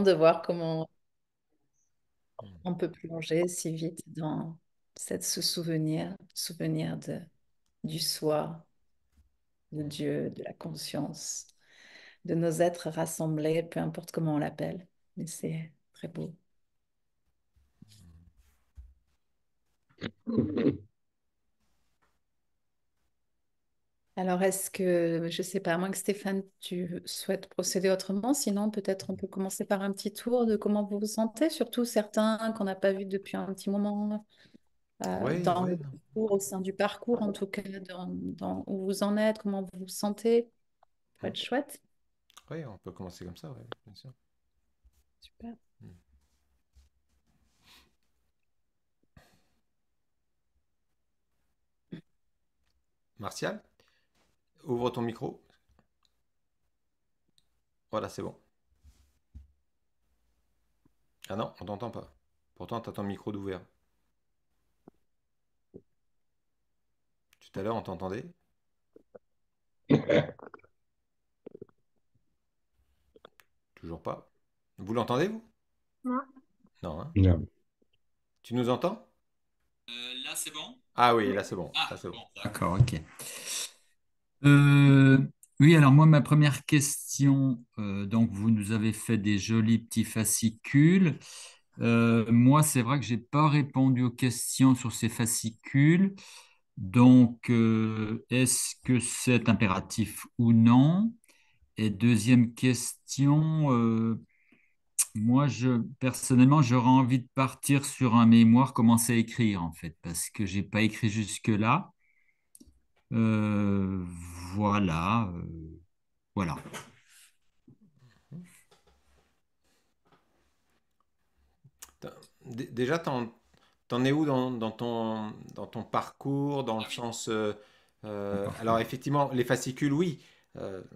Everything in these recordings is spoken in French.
de voir comment Mm. on peut plonger si vite dans ce souvenir du soi, de Mm. Dieu, de la conscience, de nos êtres rassemblés, peu importe comment on l'appelle. Mais c'est très beau. Alors, est-ce que, je sais pas, à moins que Stéphane, tu souhaites procéder autrement, sinon peut-être on peut commencer par un petit tour de comment vous vous sentez, surtout certains qu'on n'a pas vus depuis un petit moment, Oui, dans oui, le non. parcours, au sein du parcours, en tout cas, où vous en êtes, comment vous vous sentez. Ça peut Mm. être chouette. Oui, on peut commencer comme ça, oui, bien sûr. Super. Mm. Martial, ouvre ton micro. Voilà, c'est bon. Ah non, on t'entend pas. Pourtant, tu as ton micro d'ouvert. Tout à l'heure, on t'entendait. Toujours pas. Vous l'entendez, vous? Non, hein? Non. Tu nous entends? Là, c'est bon? Ah oui, là, c'est bon. Ah, Là, c'est bon. bon, d'accord, ok. Euh, oui, alors moi, ma première question, donc vous nous avez fait des jolis petits fascicules. Moi, c'est vrai que j'ai pas répondu aux questions sur ces fascicules. Donc, est-ce que c'est impératif ou non? Et deuxième question, moi, personnellement, j'aurais envie de partir sur un mémoire, commencer à écrire en fait, parce que j'ai pas écrit jusque-là. Euh, voilà, voilà. T'as- Déjà, t'en es où dans ton parcours, dans le Ah oui, sens... mon alors, parcours. effectivement, les fascicules, oui,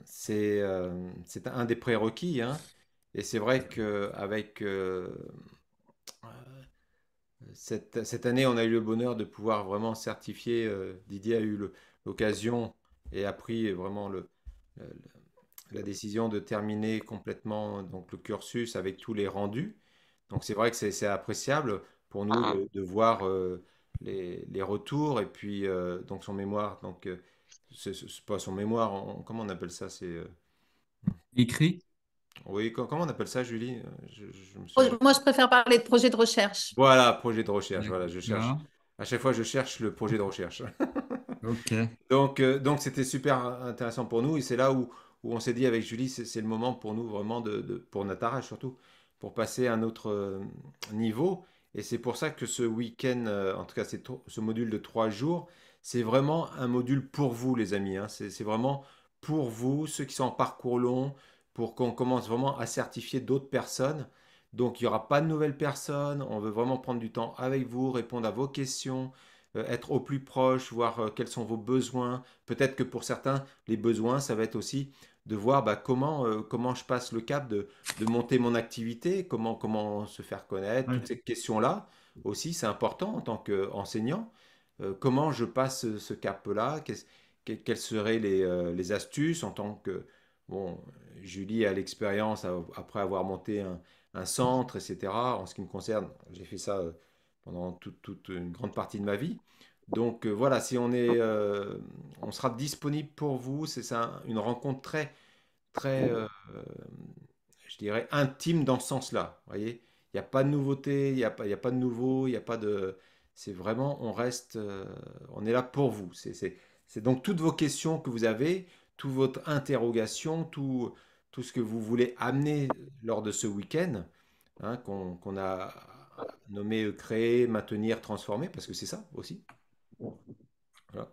c'est un des prérequis, hein. Et c'est vrai qu'avec cette année, on a eu le bonheur de pouvoir vraiment certifier. Didier a eu l'occasion et a pris vraiment le- la décision de terminer complètement donc, le cursus avec tous les rendus. Donc c'est vrai que c'est appréciable pour nous de voir les retours et puis donc son mémoire. Donc c'est pas son mémoire, comment on appelle ça? Écrit? Oui, comment on appelle ça, Julie? Je me souviens. Moi, je préfère parler de projet de recherche. Voilà, projet de recherche. Voilà, je cherche. D'accord. À chaque fois, je cherche le projet de recherche. Ok. Donc c'était super intéressant pour nous et c'est là où on s'est dit avec Julie, c'est le moment pour nous vraiment pour Natara surtout, pour passer à un autre niveau. Et c'est pour ça que ce week-end, en tout cas ce module de 3 jours, c'est vraiment un module pour vous les amis, hein. C'est vraiment pour vous, ceux qui sont en parcours long, pour qu'on commence vraiment à certifier d'autres personnes. Donc il n'y aura pas de nouvelles personnes, on veut vraiment prendre du temps avec vous, répondre à vos questions, être au plus proche, voir quels sont vos besoins. Peut-être que pour certains, les besoins, ça va être aussi de voir bah, comment je passe le cap de monter mon activité, comment se faire connaître, Ouais. toutes ces questions-là aussi, c'est important en tant qu'enseignant. Comment je passe ce cap-là, quelles seraient les astuces en tant que... Bon, Julie a l'expérience après avoir monté un centre, etc. En ce qui me concerne, j'ai fait ça pendant toute une grande partie de ma vie. Donc voilà, si on sera disponible pour vous. C'est ça, une rencontre très, je dirais, intime dans ce sens-là. Vous voyez, il n'y a pas de nouveauté, il y a pas de nouveau, il n'y a pas de. C'est vraiment, on est là pour vous. C'est donc toutes vos questions que vous avez, toute votre interrogation, tout ce que vous voulez amener lors de ce week-end, hein, qu'on a nommé créer, maintenir, transformer, parce que c'est ça aussi. Voilà.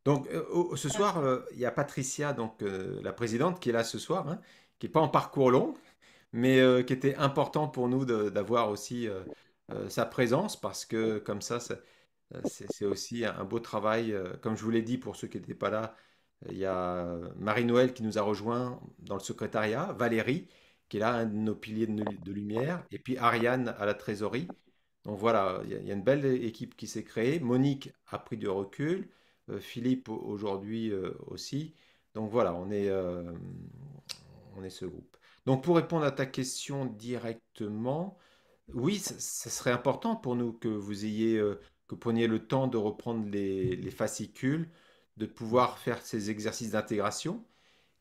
Donc, ce soir, il y a Patricia, donc la présidente, qui est là ce soir, hein, qui n'est pas en parcours long, mais qui était important pour nous d'avoir aussi sa présence, parce que comme ça, c'est aussi un beau travail. Comme je vous l'ai dit, pour ceux qui n'étaient pas là, il y a Marie-Noël qui nous a rejoint dans le secrétariat, Valérie, qui est là, un de nos piliers de lumière, et puis Ariane à la trésorerie. Donc voilà, il y a une belle équipe qui s'est créée. Monique a pris du recul, Philippe aujourd'hui aussi. Donc voilà, on est ce groupe. Donc pour répondre à ta question directement, oui, ça serait important pour nous que vous ayez, que vous preniez le temps de reprendre les fascicules, de pouvoir faire ces exercices d'intégration.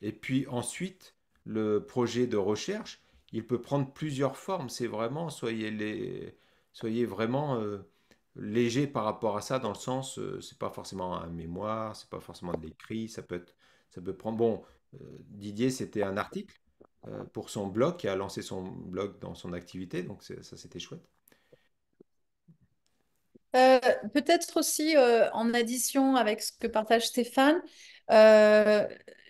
Et puis ensuite, le projet de recherche, il peut prendre plusieurs formes. C'est vraiment, soyez vraiment léger par rapport à ça, dans le sens, c'est pas forcément un mémoire, c'est pas forcément de l'écrit, ça peut prendre. Bon, Didier, c'était un article pour son blog, qui a lancé son blog dans son activité, donc ça c'était chouette. Euh, Peut-être aussi en addition avec ce que partage Stéphane, euh,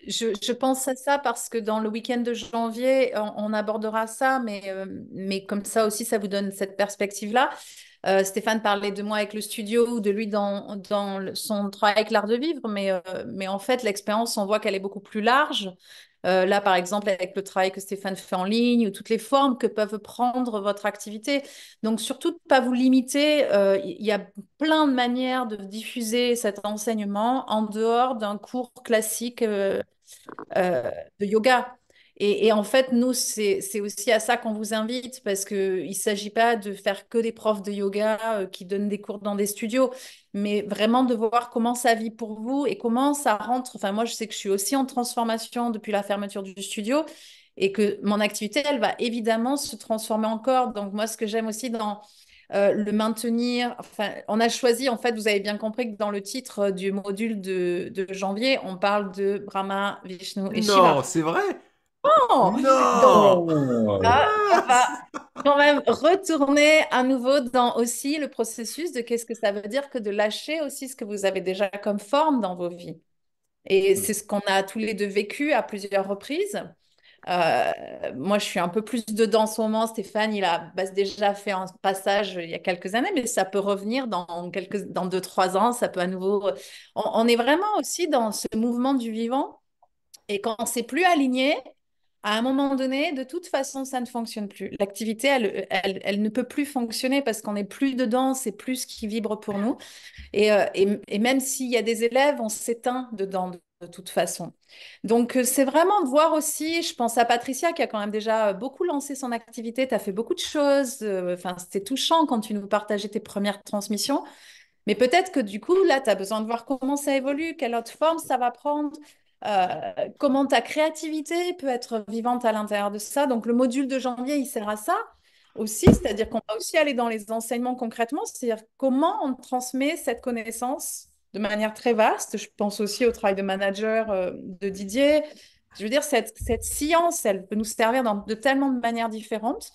je pense à ça parce que dans le week-end de janvier, on abordera ça, mais comme ça aussi, ça vous donne cette perspective-là. Stéphane parlait de moi avec le studio ou de lui dans son travail avec l'art de vivre, mais en fait, l'expérience, on voit qu'elle est beaucoup plus large. Là, par exemple, avec le travail que Stéphane fait en ligne ou toutes les formes que peuvent prendre votre activité. Donc, surtout, ne pas vous limiter. Il y a plein de manières de diffuser cet enseignement en dehors d'un cours classique euh, de yoga. Et en fait, nous, c'est aussi à ça qu'on vous invite parce qu'il ne s'agit pas de faire que des profs de yoga qui donnent des cours dans des studios, mais vraiment de voir comment ça vit pour vous et comment ça rentre. Enfin, moi, je sais que je suis aussi en transformation depuis la fermeture du studio et que mon activité, elle va évidemment se transformer encore. Donc, moi, ce que j'aime aussi dans le maintenir. Enfin, on a choisi, en fait, vous avez bien compris que dans le titre du module de janvier, on parle de Brahma, Vishnu et Non, Shiva. c'est vrai? Oh. Donc, Non! là, on va Mince! quand même retourner à nouveau dans aussi le processus de qu'est-ce que ça veut dire que de lâcher aussi ce que vous avez déjà comme forme dans vos vies. Et c'est ce qu'on a tous les deux vécu à plusieurs reprises. Moi, je suis un peu plus dedans en ce moment. Stéphane, il a déjà fait un passage il y a quelques années, mais ça peut revenir dans 2, 3 ans. Ça peut à nouveau. On est vraiment aussi dans ce mouvement du vivant. Et quand c'est plus aligné, à un moment donné, de toute façon, ça ne fonctionne plus. L'activité, elle ne peut plus fonctionner parce qu'on n'est plus dedans. C'est plus ce qui vibre pour nous. Et même s'il y a des élèves, on s'éteint dedans de toute façon. Donc, c'est vraiment de voir aussi, je pense à Patricia qui a quand même déjà beaucoup lancé son activité, tu as fait beaucoup de choses, enfin, c'était touchant quand tu nous partageais tes premières transmissions, mais peut-être que du coup, là, tu as besoin de voir comment ça évolue, quelle autre forme ça va prendre, comment ta créativité peut être vivante à l'intérieur de ça. Donc, le module de janvier, il sert à ça aussi, c'est-à-dire qu'on va aussi aller dans les enseignements concrètement, c'est-à-dire comment on transmet cette connaissance de manière très vaste. Je pense aussi au travail de manager de Didier. Je veux dire, cette science, elle peut nous servir de tellement de manières différentes.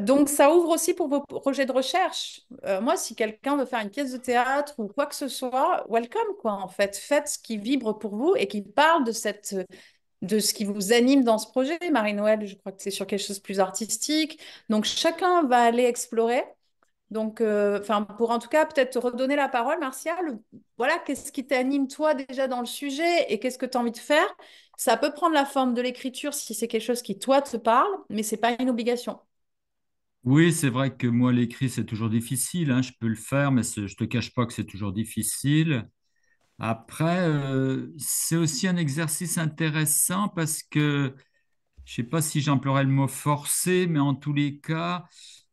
Donc, ça ouvre aussi pour vos projets de recherche. Moi, si quelqu'un veut faire une pièce de théâtre ou quoi que ce soit, welcome, quoi, en fait. Faites ce qui vibre pour vous et qui parle de ce qui vous anime dans ce projet. Marie-Noël, je crois que c'est sur quelque chose de plus artistique. Donc, chacun va aller explorer. Donc, enfin, pour en tout cas, peut-être te redonner la parole, Martial. Voilà, qu'est-ce qui t'anime toi déjà dans le sujet et qu'est-ce que tu as envie de faire? Ça peut prendre la forme de l'écriture si c'est quelque chose qui toi te parle, mais c'est pas une obligation. Oui, c'est vrai que moi, l'écrit, c'est toujours difficile, hein. Je peux le faire, mais je te cache pas que c'est toujours difficile. Après, c'est aussi un exercice intéressant parce que je sais pas si j'emploierais le mot forcer, mais en tous les cas,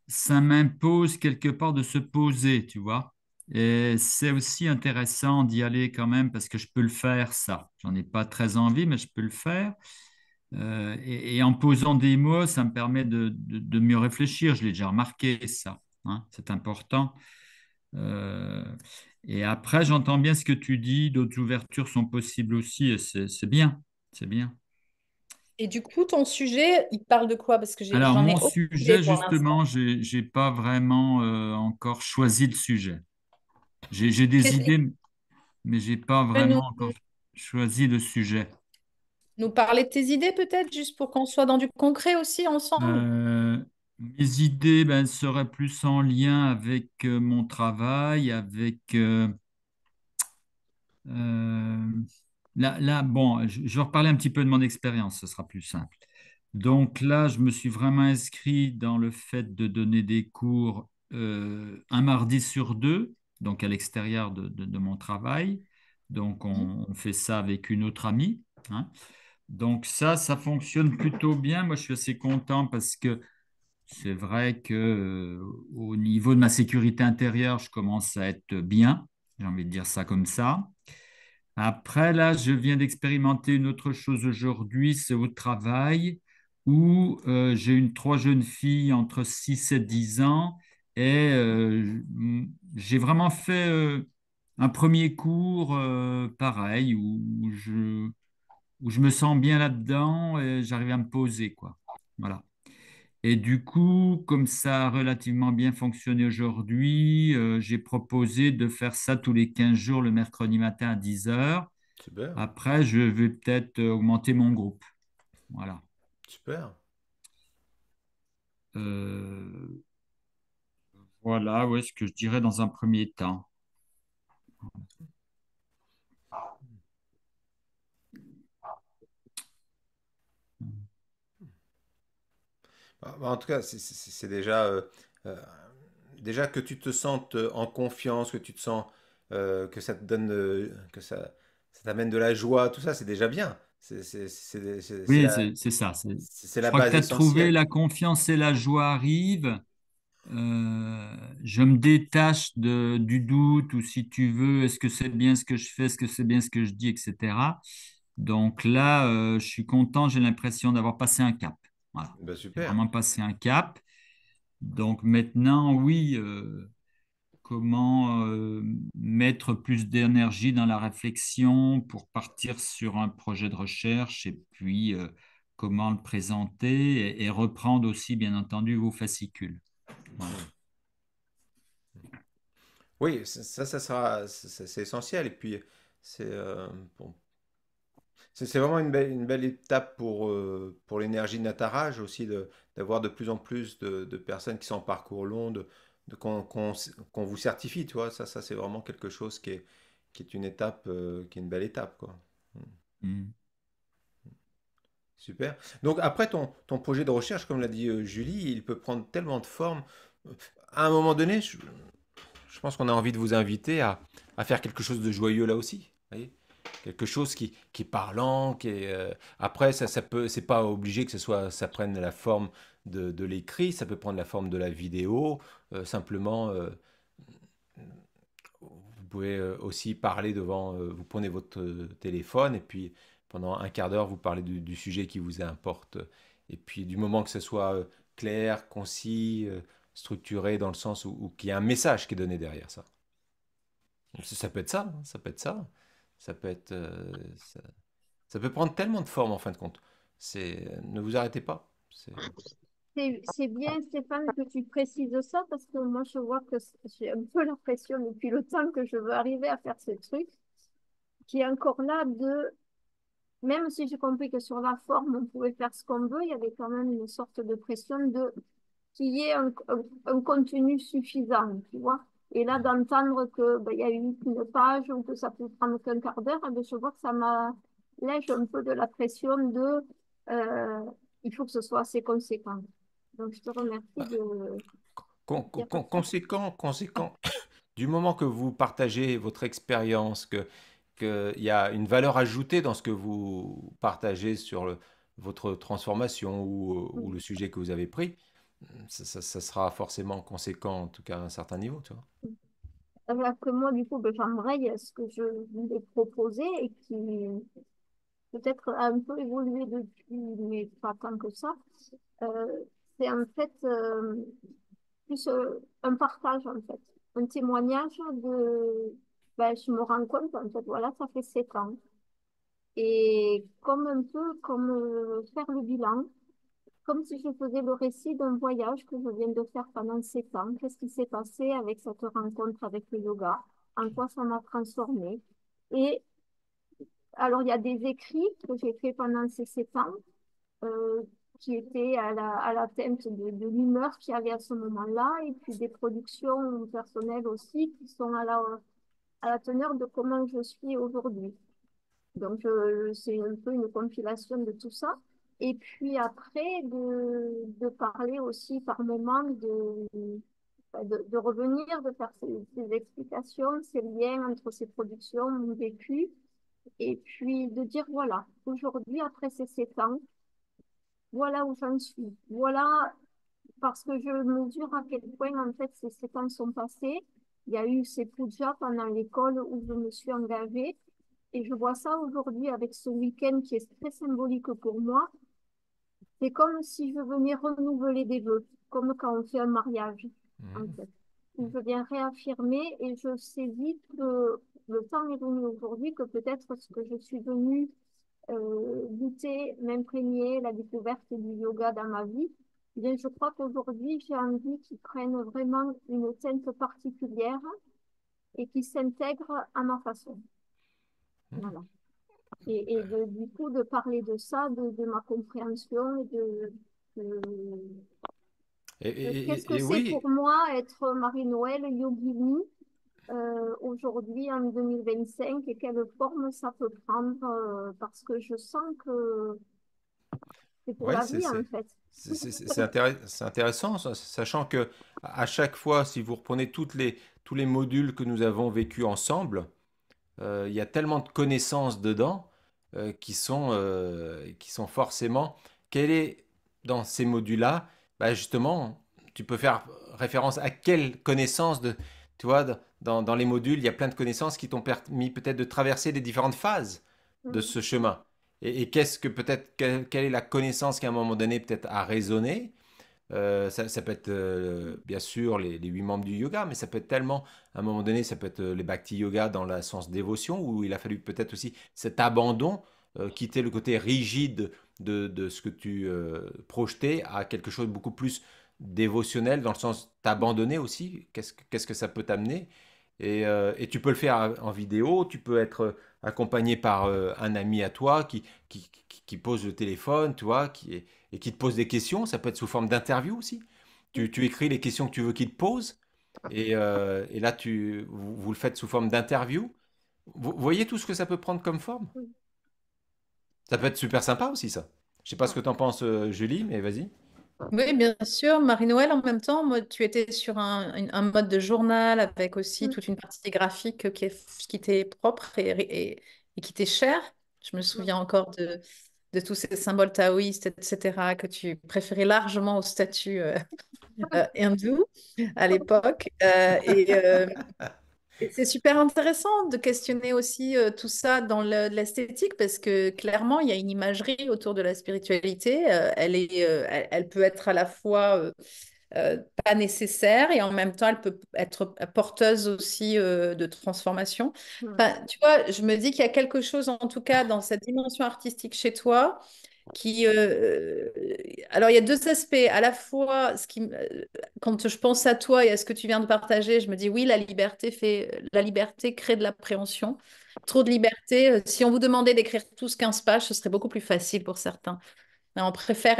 ça m'impose quelque part de se poser, tu vois. Et c'est aussi intéressant d'y aller quand même parce que je peux le faire, ça. J'en ai pas très envie, mais je peux le faire. Et en posant des mots, ça me permet de mieux réfléchir. Je l'ai déjà remarqué, ça, hein. C'est important. Euh, et après, j'entends bien ce que tu dis. D'autres ouvertures sont possibles aussi, et c'est bien. C'est bien. Et du coup, ton sujet, il parle de quoi? Parce que Alors, j'en mon ai aucune idée sujet, pour l'instant. justement, j'ai pas vraiment encore choisi le sujet. J'ai des Qu'est-ce que tu idées, mais j'ai pas peux vraiment encore choisi le sujet. nous parler de tes idées peut-être, juste pour qu'on soit dans du concret aussi ensemble? Mes idées, ben, seraient plus en lien avec mon travail, avec euh, bon, je vais reparler un petit peu de mon expérience, ce sera plus simple. Donc là, je me suis vraiment inscrit dans le fait de donner des cours un mardi sur deux, donc à l'extérieur de mon travail. Donc on fait ça avec une autre amie, hein. Donc ça fonctionne plutôt bien. Moi, je suis assez content parce que c'est vrai que au niveau de ma sécurité intérieure, je commence à être bien. J'ai envie de dire ça comme ça. Après, là, je viens d'expérimenter une autre chose aujourd'hui, c'est au travail, où j'ai trois jeunes filles entre 6 et 10 ans, et j'ai vraiment fait un premier cours pareil, où je me sens bien là-dedans et j'arrive à me poser, quoi. Voilà. Et du coup, comme ça a relativement bien fonctionné aujourd'hui, j'ai proposé de faire ça tous les 15 jours le mercredi matin à 10 heures. Super, Après, je vais peut-être augmenter mon groupe. Voilà. super. Euh, voilà, ouais, ce que je dirais dans un premier temps. En tout cas, c'est déjà, euh, déjà que tu te sentes en confiance, que tu te sens, que ça te donne, que ça t'amène de la joie, tout ça, c'est déjà bien. Oui, c'est ça. C'est Je la crois que base tu as trouvé essentielle. la confiance et la joie arrivent. Je me détache du doute ou si tu veux, est-ce que c'est bien ce que je fais, est-ce que c'est bien ce que je dis, etc. Donc là, je suis content, j'ai l'impression d'avoir passé un cap. Voilà, Bah, j'ai super. vraiment passé un cap. Donc maintenant, oui, comment mettre plus d'énergie dans la réflexion pour partir sur un projet de recherche et puis comment le présenter et reprendre aussi, bien entendu, vos fascicules. Voilà. Oui, ça sera, c'est essentiel. Et puis, c'est bon, c'est vraiment une belle étape pour l'énergie de Nataraj aussi, d'avoir de plus en plus de personnes qui sont en parcours long, qu'on vous certifie, tu vois. Ça c'est vraiment quelque chose qui est une étape, qui est une belle étape, quoi. Mm. Super. Donc après ton projet de recherche, comme l'a dit Julie, il peut prendre tellement de formes. À un moment donné, je pense qu'on a envie de vous inviter à faire quelque chose de joyeux là aussi. Voyez, quelque chose qui est parlant, qui est. Après, ça peut, c'est pas obligé que ça prenne la forme de l'écrit, ça peut prendre la forme de la vidéo. Simplement, vous pouvez aussi parler devant. Vous prenez votre téléphone et puis pendant un quart d'heure, vous parlez du sujet qui vous importe. Et puis du moment que ce soit clair, concis, structuré dans le sens où qu'il y a un message qui est donné derrière ça. Ça peut être ça, hein, ça peut être ça. Ça peut être, ça peut prendre tellement de formes en fin de compte. Ne vous arrêtez pas. C'est bien, Stéphane, que tu précises ça parce que moi, je vois que j'ai un peu l'impression depuis le temps que je veux arriver à faire ce truc qui est encore là de, même si j'ai compris que sur la forme, on pouvait faire ce qu'on veut, il y avait quand même une sorte de pression de qu'il y ait un contenu suffisant, tu vois. Et là, d'entendre que ben, il y a eu une page ou que ça peut prendre qu'un quart d'heure, eh ben, je vois que ça m'allège un peu de la pression de euh, il faut que ce soit assez conséquent. Donc, je te remercie de dire ça. Conséquent, du moment que vous partagez votre expérience, qu'il y a une valeur ajoutée dans ce que vous partagez sur votre transformation ou le sujet que vous avez pris, ça sera forcément conséquent, en tout cas à un certain niveau, tu vois. Alors que moi, du coup, ben, j'embraye ce que je voulais proposer et qui peut-être a un peu évolué depuis, mais pas tant que ça. Euh, c'est en fait plus un partage, en fait, un témoignage de, ben, je me rends compte, en fait, voilà, ça fait 7 ans. Et comme un peu comme faire le bilan, comme si je faisais le récit d'un voyage que je viens de faire pendant 7 ans. Qu'est-ce qui s'est passé avec cette rencontre avec le yoga? En quoi ça m'a transformée? Et alors, il y a des écrits que j'ai fait pendant ces 7 ans euh, qui étaient à la teinte de l'humeur qu'il y avait à ce moment-là, et puis des productions personnelles aussi qui sont à la teneur de comment je suis aujourd'hui. Donc, c'est un peu une compilation de tout ça. Et puis après, de parler aussi par moment de revenir, de faire ces explications, ces liens entre ces productions, mon vécu, Et puis de dire, voilà, aujourd'hui, après ces 7 ans, voilà où j'en suis. Voilà, parce que je mesure à quel point, en fait, ces 7 ans sont passés. Il y a eu ces pujas pendant l'école où je me suis engagée. Et je vois ça aujourd'hui avec ce week-end qui est très symbolique pour moi. C'est comme si je venais renouveler des vœux, comme quand on fait un mariage, en Mhm. fait. Où je viens réaffirmer et je saisis que le temps est venu aujourd'hui, que peut-être ce que je suis venue goûter, m'imprégner la découverte du yoga dans ma vie, eh bien, je crois qu'aujourd'hui, j'ai envie qu'ils prennent vraiment une teinte particulière et qui s'intègrent à ma façon. Voilà. Du coup, de parler de ça, de ma compréhension Et, de qu'est-ce que et c'est oui, pour moi être Marie-Noël yogini aujourd'hui en 2025 et quelle forme ça peut prendre parce que je sens que c'est pour ouais, la vie en fait. c'est intéressant, sachant que à chaque fois, si vous reprenez tous les modules que nous avons vécus ensemble, il y a tellement de connaissances dedans qui sont forcément. Quelle est dans ces modules-là, bah justement, tu peux faire référence à quelle connaissance de. Tu vois, dans les modules, il y a plein de connaissances qui t'ont permis peut-être de traverser les différentes phases de ce chemin. Et qu'est-ce que peut-être, quelle est la connaissance qui à un moment donné peut-être a résonné ça peut être bien sûr les 8 membres du yoga, mais ça peut être tellement, à un moment donné, ça peut être les bhakti yoga dans le sens dévotion, où il a fallu peut-être aussi cet abandon, quitter le côté rigide de ce que tu projetais à quelque chose de beaucoup plus dévotionnel, dans le sens t'abandonner aussi, qu'est-ce que ça peut t'amener. Et tu peux le faire en vidéo, tu peux être accompagné par un ami à toi qui pose le téléphone, tu vois, et qui te pose des questions. Ça peut être sous forme d'interview aussi. Tu écris les questions que tu veux qu'il te pose. Et là, vous le faites sous forme d'interview. Vous voyez tout ce que ça peut prendre comme forme? Ça peut être super sympa aussi, ça. Je sais pas ce que t'en penses, Julie, mais vas-y. Oui, bien sûr. Marie-Noël, en même temps, moi, tu étais sur un mode de journal avec aussi toute une partie graphique qui t'est propre et qui t'est chère. Je me souviens encore de tous ces symboles taoïstes, etc., que tu préférais largement au statut hindou à l'époque. Et c'est super intéressant de questionner aussi tout ça dans l'esthétique parce que clairement, il y a une imagerie autour de la spiritualité. Elle peut être à la fois pas nécessaire et en même temps, elle peut être porteuse aussi de transformation. Mm. Enfin, tu vois, je me dis qu'il y a quelque chose en tout cas dans cette dimension artistique chez toi qui, alors, il y a deux aspects. À la fois, quand je pense à toi et à ce que tu viens de partager, je me dis oui, la liberté crée de l'appréhension. Trop de liberté. Si on vous demandait d'écrire tous 15 pages, ce serait beaucoup plus facile pour certains. Mais on préfère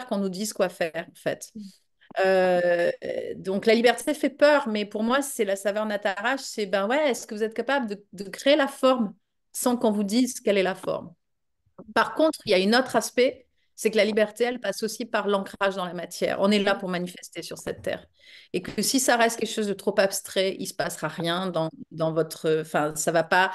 qu'on nous dise quoi faire, en fait. Euh, donc la liberté fait peur, mais pour moi, c'est la saveur Nataraj. C'est ben ouais, est-ce que vous êtes capable de créer la forme sans qu'on vous dise quelle est la forme? Par contre, il y a un autre aspect, c'est que la liberté, elle passe aussi par l'ancrage dans la matière. On est là pour manifester sur cette terre. Et que si ça reste quelque chose de trop abstrait, il ne se passera rien dans votre... Enfin, ça ne va pas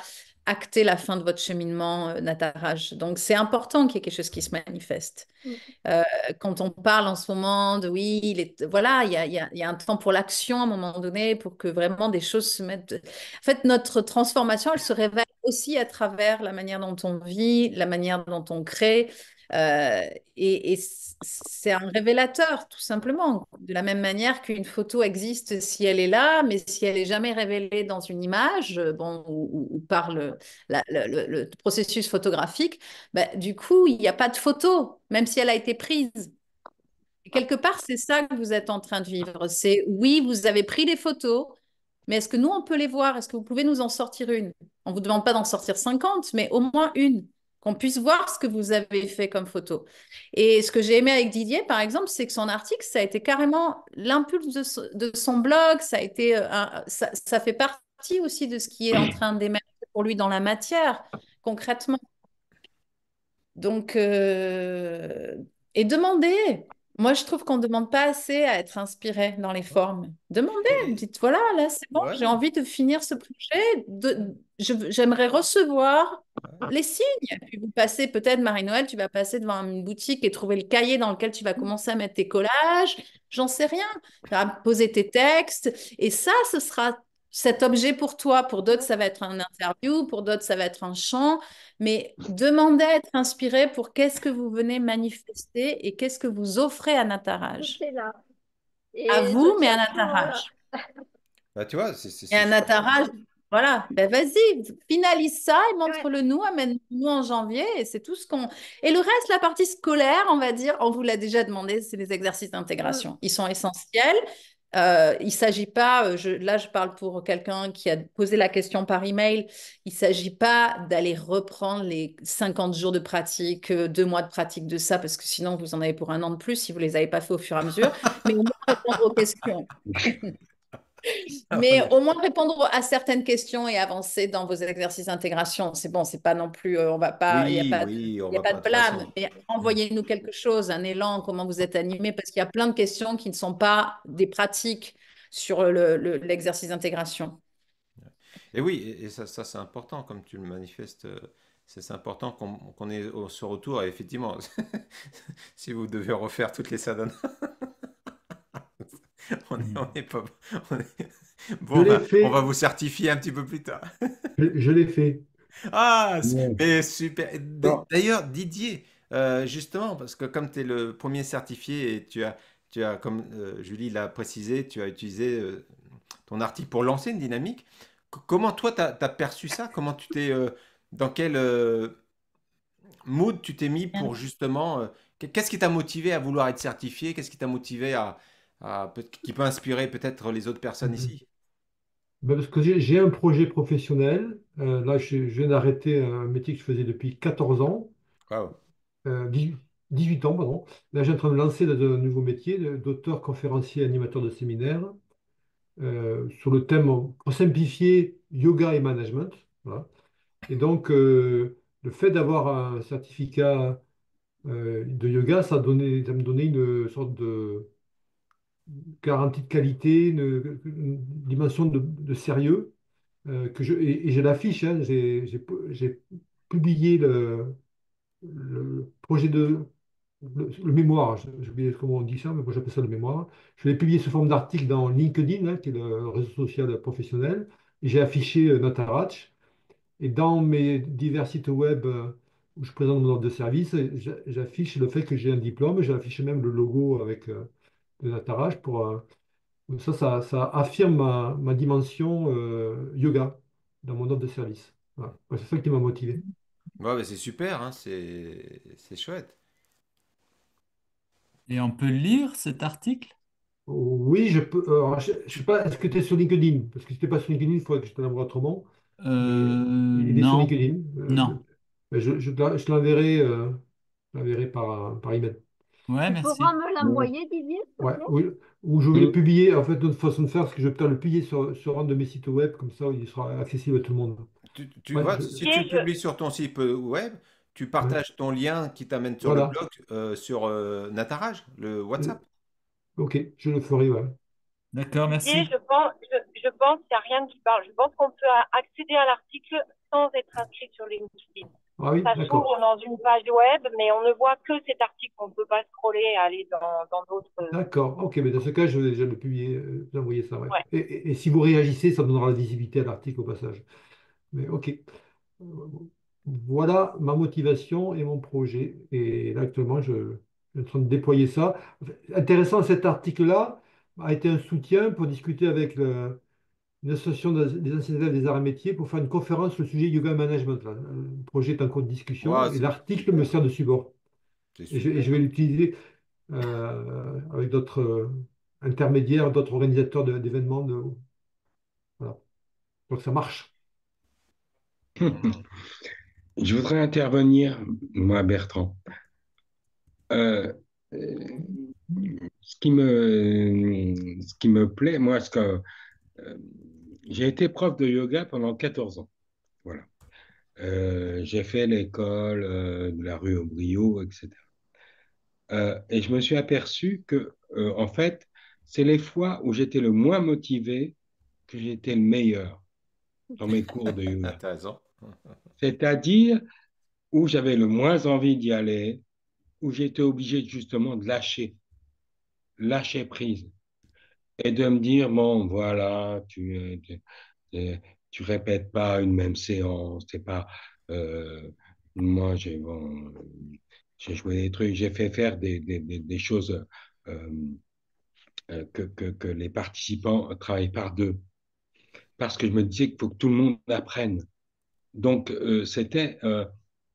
acter la fin de votre cheminement Nataraj. Donc, c'est important qu'il y ait quelque chose qui se manifeste. Mm. Euh, Quand on parle en ce moment de oui, voilà, il y a un temps pour l'action à un moment donné pour que vraiment des choses se mettent. En fait, notre transformation, elle se révèle aussi à travers la manière dont on vit, la manière dont on crée. Euh, et c'est un révélateur, tout simplement. De la même manière qu'une photo existe si elle est là, mais si elle est jamais révélée dans une image, bon, ou par le processus photographique, bah, du coup, il n'y a pas de photo, même si elle a été prise. Et quelque part, c'est ça que vous êtes en train de vivre. C'est oui, vous avez pris des photos, mais est-ce que nous, on peut les voir? Est-ce que vous pouvez nous en sortir une? On ne vous demande pas d'en sortir 50, mais au moins une, qu'on puisse voir ce que vous avez fait comme photo. Et ce que j'ai aimé avec Didier, par exemple, c'est que son article, ça a été carrément l'impulse de son blog, ça a été, ça fait partie aussi de ce qui est en train d'émerger pour lui dans la matière, concrètement. Donc, et demandez. Moi, je trouve qu'on ne demande pas assez à être inspiré dans les formes. Demandez, Et- dites, voilà, là, c'est bon, ouais, j'ai envie de finir ce projet. J'aimerais recevoir ouais. les signes. Puis vous passez, peut-être, Marie-Noël, tu vas passer devant une boutique et trouver le cahier dans lequel tu vas commencer à mettre tes collages. J'en sais rien. Tu vas poser tes textes. Et ça, ce sera cet objet pour toi. Pour d'autres, Ouais, ça va être un interview. Pour d'autres, ça va être un chant. Mais demandez à être inspiré pour qu'est-ce que vous venez manifester et qu'est-ce que vous offrez à tout Nataraj. est là. À Et je vous, mais tiens à tout, voilà. Nataraj. Bah, tu vois, Et à super. Nataraj, voilà, ben vas-y, finalise ça et Ouais. montre-le nous, amène-nous en janvier et c'est tout ce qu'on... Et le reste, la partie scolaire, on va dire, on vous l'a déjà demandé, c'est les exercices Mm. d'intégration. Ils sont essentiels. Il ne s'agit pas, là je parle pour quelqu'un qui a posé la question par email, il ne s'agit pas d'aller reprendre les 50 jours de pratique, 2 mois de pratique de ça, parce que sinon vous en avez pour un an de plus si vous ne les avez pas fait au fur et à mesure, mais au moins répondre aux questions. On Mais est- au moins répondre à certaines questions et avancer dans vos exercices d'intégration. C'est bon, c'est pas non plus, on va pas, Oui, oui, on il y a va pas pas de de toute blâme, façon. mais Hmm. envoyez-nous quelque chose, un élan, comment vous êtes animé, parce qu'il y a plein de questions qui ne sont pas des pratiques sur l'exercice d'intégration. Et oui, et ça, c'est important, comme tu le manifestes, c'est important qu'on ait ce retour. Et effectivement, si vous devez refaire toutes les sadhanas, on est pas. on est- Je Bon, l'ai ben, on va fait, vous certifier un petit peu plus tard. je l'ai fait. Ah, Ouais. mais super. Alors, D'ailleurs, Didier, justement, parce que comme tu es le premier certifié et tu as comme Julie l'a précisé, tu as utilisé ton article pour lancer une dynamique. Comment toi, tu as perçu ça? Comment tu t'es, dans quel mood tu t'es mis pour justement, qu'est-ce qui t'a motivé à vouloir être certifié? Qu'est-ce qui t'a motivé qui peut inspirer peut-être les autres personnes mhm. ici? Ben, parce que j'ai un projet professionnel. Là, je viens d'arrêter un métier que je faisais depuis 14 ans, Waouh. 18 18 ans, pardon. Là, j'ai en train de lancer dans un nouveau métier d'auteur, conférencier, animateur de séminaire sur le thème, pour simplifier, yoga et management. Voilà. Et donc, le fait d'avoir un certificat de yoga, ça me donnait une sorte de garantie de qualité, une dimension de sérieux et je l'affiche. Hein, j'ai publié le projet le mémoire. J'ai oublié comment on dit ça, mais moi j'appelle ça le mémoire. Je l'ai publié sous forme d'article dans LinkedIn, hein, qui est le réseau social professionnel. Et j'ai affiché Natarach. Et dans mes divers sites web où je présente mon offre de service, j'affiche le fait que j'ai un diplôme. J'ai affiché même le logo avec de Natarach ça affirme ma dimension yoga dans mon offre de service. Voilà. Ouais, c'est ça qui m'a motivé. Ouais, c'est super, hein, c'est chouette. Et on peut lire cet article? Oui, je peux. Alors, je sais pas, est-ce que tu es sur LinkedIn? Parce que si tu n'es pas sur LinkedIn, il faudrait que je te l'envoie autrement. Mais il est sur Non, LinkedIn. non. Je te l'enverrai par email. Ouais, Tu pourras merci. me l'envoyer, Didier, s'il te Ouais, plaît? oui. Ou je voulais publier, en fait, d'autres façon de faire, c'est que je vais peut-être le publier sur un de mes sites web, comme ça, il sera accessible à tout le monde. Tu Ouais, vois, si tu Et le je, publies sur ton site web, tu ouais, partages ton lien qui t'amène sur le voilà. blog sur Nataraj, le WhatsApp. Ok, je le ferai, ouais. D'accord, Didier, merci. je pense qu'il n'y a rien qui parle. Je pense qu'on peut accéder à l'article sans être inscrit sur LinkedIn. Ah oui, Ça d'accord. s'ouvre dans une page web, mais on ne voit que cet article. On ne peut pas scroller et aller dans d'autres. D'accord. Ok, mais dans ce cas, je vais déjà le publier, vous envoyer ça, ouais. Ouais. Et si vous réagissez, ça donnera la visibilité à l'article au passage. Mais ok. Voilà ma motivation et mon projet. Et là, actuellement, je suis en train de déployer ça. Intéressant, cet article-là a été un soutien pour discuter avec une association des anciens élèves des arts et métiers pour faire une conférence sur le sujet yoga management. Là. Le projet est en cours de discussion Waouh, et l'article me sert de support. c'est Et super. je vais l'utiliser avec d'autres intermédiaires, d'autres organisateurs d'événements. Voilà. Donc ça marche. Je voudrais intervenir, moi, Bertrand. Euh, euh, ce qui me plaît, moi, euh, j'ai été prof de yoga pendant 14 ans. Voilà. J'ai fait l'école de la rue Aubriot, etc. Et je me suis aperçu que, en fait, c'est les fois où j'étais le moins motivé que j'étais le meilleur dans mes cours de yoga. T'as raison. C'est-à-dire où j'avais le moins envie d'y aller, où j'étais obligé justement de lâcher prise et de me dire, bon, voilà, tu, tu répètes pas une même séance, c'est pas, euh, moi, j'ai joué des trucs, j'ai fait faire des choses euh, que les participants travaillent par deux, parce que je me disais qu'il faut que tout le monde apprenne. Donc,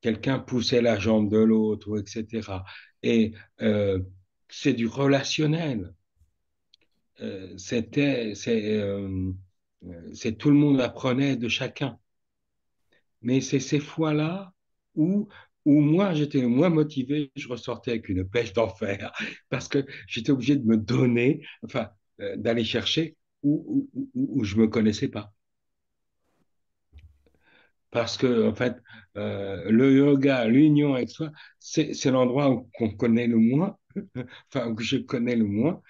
quelqu'un poussait la jambe de l'autre, ou etc. Et c'est du relationnel. C'est tout le monde apprenait de chacun. Mais c'est ces fois-là où, où moi, j'étais le moins motivé, je ressortais avec une pêche d'enfer, parce que j'étais obligé de me donner, enfin, d'aller chercher où je me connaissais pas. Parce que, en fait, le yoga, l'union avec soi, c'est l'endroit qu'on connaît le moins, enfin, que je connais le moins,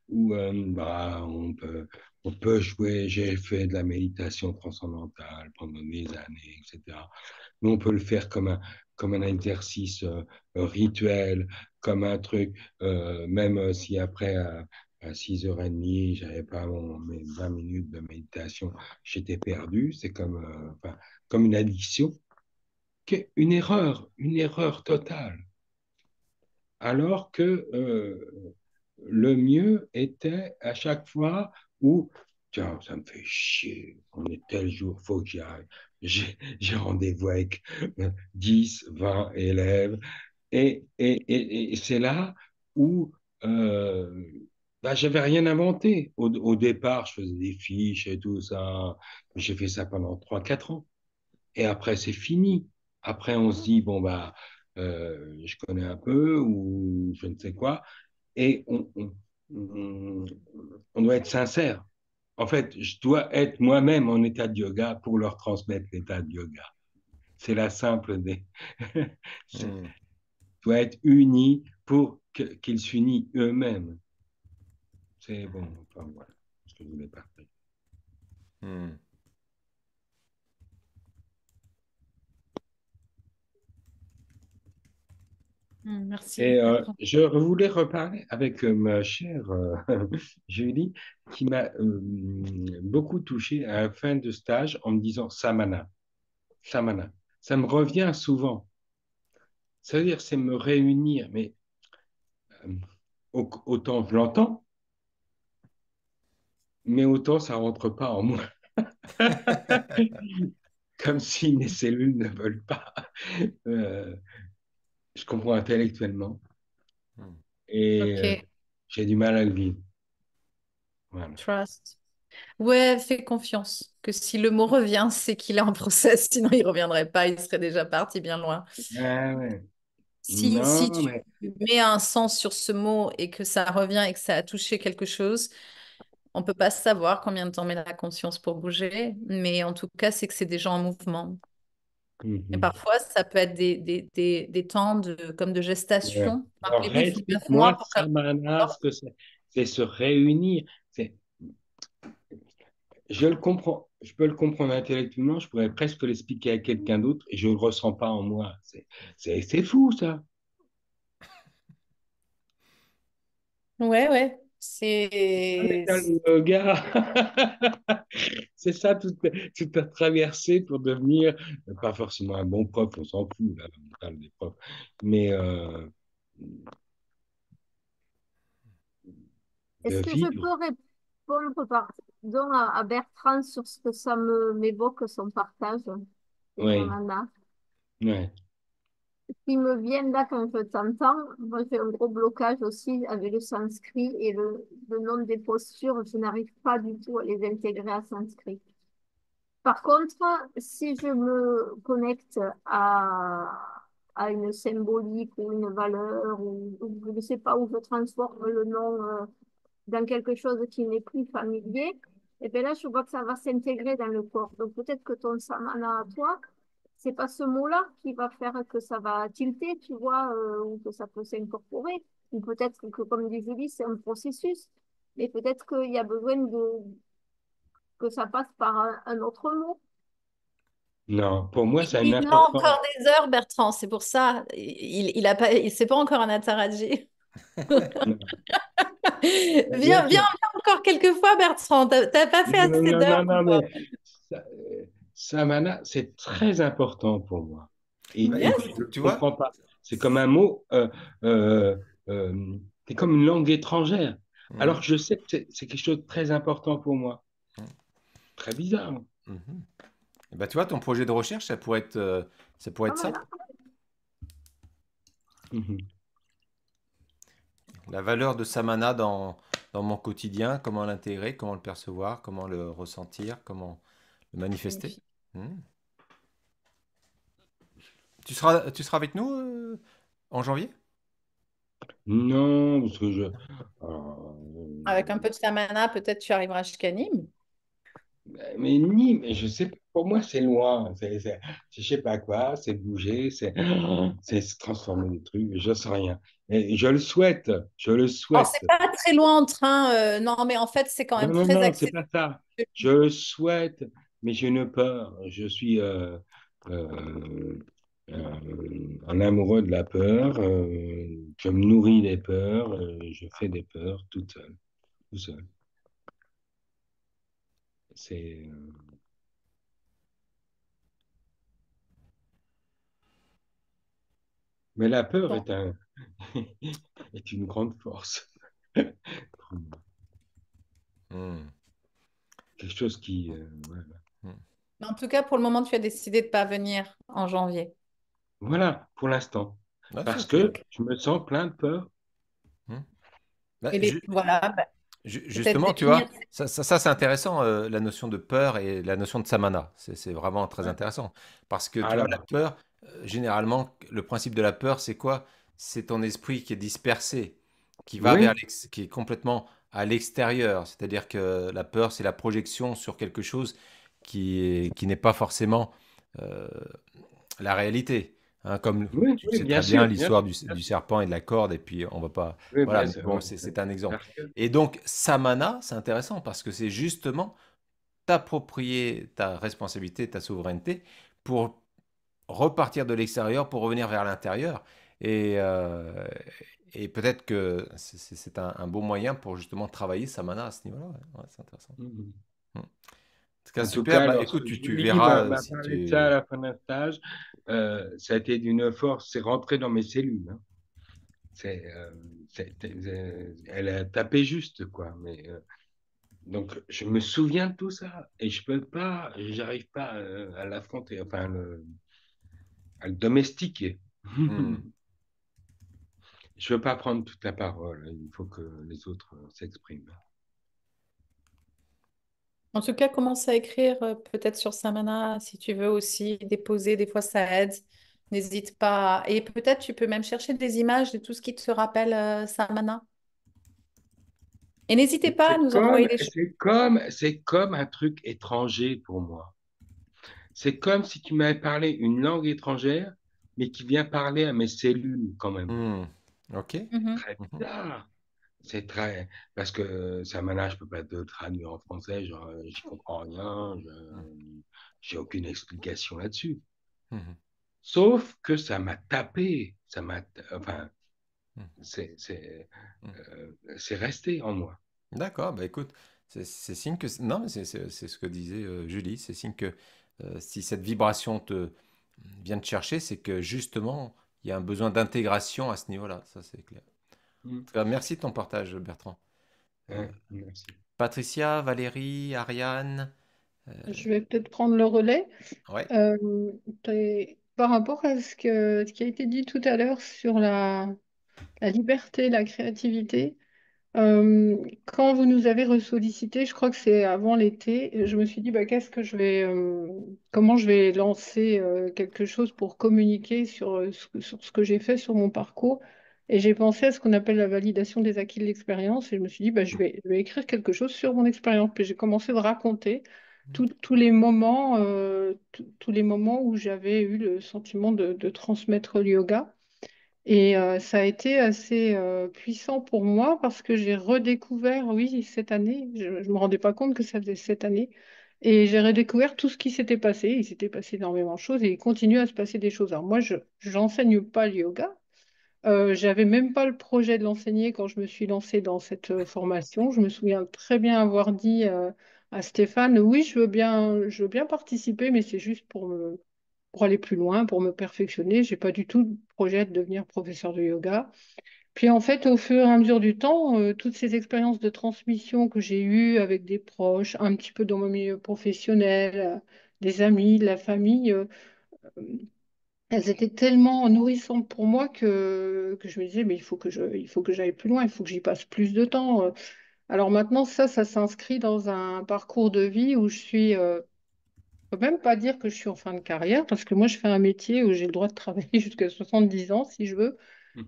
bah, on peut jouer. J'ai fait de la méditation transcendantale pendant des années, etc. Mais on peut le faire comme un exercice rituel, comme un truc, même si après, à 6h30, j'avais pas mes 20 minutes de méditation, j'étais perdu. C'est comme, enfin, comme une addiction, une erreur totale. Alors que le mieux était à chaque fois où, tiens, ça me fait chier, on est tel jour, faut que j'y aille. J'ai rendez-vous avec 10, 20 élèves. Et c'est là où bah, j'avais rien inventé. Au départ, je faisais des fiches et tout ça. J'ai fait ça pendant 3 4 ans. Et après, c'est fini. Après, on se dit, bon, bah, je connais un peu ou je ne sais quoi. Et on, on doit être sincère. En fait, je dois être moi-même en état de yoga pour leur transmettre l'état de yoga. C'est la simple des. Hmm. Doit être unis pour qu'ils s'unissent eux-mêmes. C'est bon, enfin voilà ce que je voulais partager. Hmm. Merci Et beaucoup. je voulais reparler avec ma chère Julie, qui m'a beaucoup touché à la fin de stage en me disant Samana, Samana. Ça me revient souvent. Ça veut dire c'est me réunir, mais euh, autant je l'entends, mais autant ça rentre pas en moi. Comme si mes cellules ne veulent pas. Euh, je comprends intellectuellement Hmm. et Ok, j'ai du mal à le vivre. Voilà. trust. Ouais, fais confiance. Que si le mot revient, c'est qu'il est en process, sinon il reviendrait pas, il serait déjà parti bien loin. Ah ouais. Si Non, tu mais mets un sens sur ce mot et que ça revient et que ça a touché quelque chose, on peut pas savoir combien de temps met la conscience pour bouger, mais en tout cas, c'est que c'est déjà en mouvement. Et mhm. parfois, ça peut être des temps comme de Ouais. gestation, un Alors, 8 ou 9 mois explique-moi, pour que Samana, ce que c'est. C'est se réunir. C'est, je le comprends, je peux le comprendre intellectuellement, je pourrais presque l'expliquer à quelqu'un d'autre et je ne le ressens pas en moi. C'est fou, ça. Ouais, ouais. Mais dans le yoga, c'est ça toute ta traversée pour devenir, pas forcément un bon prof, on s'en fout, là, on parle des profs, mais de Est-ce que je vivre. peux répondre pardon, à Bertrand sur ce que ça m'évoque son partage de Oui, Samana? ouais. Ce qui me vient là quand je t'entends, moi j'ai un gros blocage aussi avec le sanskrit et le nom des postures, je n'arrive pas du tout à les intégrer à sanskrit. Par contre, si je me connecte à une symbolique ou une valeur, ou je ne sais pas, où je transforme le nom dans quelque chose qui n'est plus familier, et bien là, je vois que ça va s'intégrer dans le corps. Donc peut-être que ton samana à toi, c'est pas ce mot-là qui va faire que ça va tilter, tu vois, ou que ça peut s'incorporer. Ou peut-être que, comme dit Julie, c'est un processus. Mais peut-être qu'il y a besoin que ça passe par un autre mot. Non, pour moi, c'est une Il a importance. encore des heures, Bertrand, c'est pour ça. Il a pas, c'est pas encore un Ataraji. Non. Bien Viens, viens, sûr. viens encore quelques fois, Bertrand. T'as pas fait Non, non, assez non, d'heures non, non, encore. mais Samana, c'est très important pour moi. Bah, Et Yes. écoute, je ne tu vois, comprends pas. C'est comme un mot, euh, c'est comme une langue étrangère. Alors mhm, que je sais que c'est quelque chose de très important pour moi. Très bizarre. mhm. Bah, tu vois, ton projet de recherche, ça pourrait Ah, être ça. voilà. Mhm. La valeur de Samana dans mon quotidien, comment l'intégrer, comment le percevoir, comment le ressentir, comment le manifester. Magnifique. Hmm. Tu seras avec nous en janvier? Non, parce que Avec un peu de Samana, peut-être tu arriveras jusqu'à Nîmes. mais Nîmes, je sais pas, pour moi, c'est loin. Je sais pas quoi, c'est bouger, c'est se transformer des trucs, je sais rien. Et je le Alors, c'est souhaite. pas très loin en train. Non, mais en fait, c'est quand Non, même non, très non, c'est accessible. pas ça. Je le souhaite, mais j'ai une peur. Je suis euh, un amoureux de la peur. Je me nourris des peurs. Je fais des peurs toute seule, tout seul. C'est, mais la peur Bon. est est une grande force. Hmm, Quelque chose qui, voilà. hmm. Mais en tout cas, pour le moment, tu as décidé de pas venir en janvier. Voilà, pour l'instant. Ah, c'est Parce ok. que Ok. je me sens plein de peur. Hmm. Bah, Et voilà, bah, peut-être justement, tu définir. vois, ça, c'est intéressant, la notion de peur et la notion de samana. C'est vraiment très Ouais. intéressant. Parce que, tu vois, la Alors, peur, généralement, le principe de la peur, c'est quoi? C'est ton esprit qui est dispersé, qui va oui, qui est complètement à l'extérieur. C'est-à-dire que la peur, c'est la projection sur quelque chose qui n'est pas forcément euh, la réalité. Hein, comme oui, tu oui, sais très bien bien l'histoire sûr, du serpent et de la corde, et puis on va pas. oui, Voilà, bien mais sûr, bon, oui. c'est un exemple. Parce que, Et donc, Samana, c'est intéressant parce que c'est justement t'approprier ta responsabilité, ta souveraineté pour repartir de l'extérieur, pour revenir vers l'intérieur. Et, euh, et peut-être que c'est un beau moyen pour justement travailler Samana à ce niveau-là. Ouais, ouais, c'est intéressant. mhm. Hmm. En tout cas, En tout super. cas, Bah, lorsque écoute, tu Julie verras m'a si parlé de ça à tu. la fin d'un stage, ça a été d'une force, c'est rentré dans mes cellules, hein. C'est, elle a tapé juste, quoi. Mais donc, je me souviens de tout ça et je peux pas, j'arrive pas à l'affronter, enfin, à le domestiquer. Hmm. Je veux pas prendre toute la parole. Il faut que les autres s'expriment. En tout cas, commence à écrire peut-être sur Samana si tu veux aussi déposer. Des fois, ça aide. N'hésite pas. Et peut-être tu peux même chercher des images de tout ce qui te rappelle Samana. Et n'hésitez pas à nous envoyer des choses. C'est comme un truc étranger pour moi. C'est comme si tu m'avais parlé une langue étrangère, mais qui vient parler à mes cellules quand même. Hmm. Ok. Mhm. Très Mhm. bizarre. C'est très. Parce que Samana, je peux pas te traduire en français, genre, j'y comprends rien, j'ai aucune explication là-dessus. Mhm. Sauf que ça m'a tapé, enfin, Mhm. Mhm. c'est resté en moi. D'accord, bah écoute, c'est signe que... Non, mais c'est ce que disait Julie, c'est signe que si cette vibration te vient te chercher, c'est que justement, il y a un besoin d'intégration à ce niveau-là, ça c'est clair. Mm. En tout cas, merci de ton partage, Bertrand. Euh, Ouais, merci. Patricia, Valérie, Ariane, euh, Je vais peut-être prendre le relais. ouais. Par rapport à ce qui a été dit tout à l'heure sur la liberté, la créativité, quand vous nous avez ressollicité, je crois que c'est avant l'été, je me suis dit bah, comment je vais lancer quelque chose pour communiquer sur ce que j'ai fait sur mon parcours. Et j'ai pensé à ce qu'on appelle la validation des acquis de l'expérience. Et je me suis dit, bah, je vais écrire quelque chose sur mon expérience. Puis j'ai commencé de raconter. tous les moments où j'avais eu le sentiment de transmettre le yoga. Et ça a été assez puissant pour moi parce que j'ai redécouvert, oui, cette année, je ne me rendais pas compte que ça faisait cette année, et j'ai redécouvert tout ce qui s'était passé. Il s'était passé énormément de choses et il continue à se passer des choses. Alors moi, je n'enseigne pas le yoga. J'avais même pas le projet de l'enseigner quand je me suis lancée dans cette formation. Je me souviens très bien avoir dit à Stéphane, oui, je veux bien participer, mais c'est juste pour aller plus loin, pour me perfectionner. J'ai pas du tout de projet de devenir professeur de yoga. Puis en fait, au fur et à mesure du temps, toutes ces expériences de transmission que j'ai eues avec des proches, un petit peu dans mon milieu professionnel, des amis, de la famille, elles étaient tellement nourrissantes pour moi que je me disais, mais il faut que j'aille plus loin, il faut que j'y passe plus de temps. Alors maintenant, ça s'inscrit dans un parcours de vie où je suis peux même pas dire que je suis en fin de carrière parce que moi, je fais un métier où j'ai le droit de travailler jusqu'à 70 ans si je veux,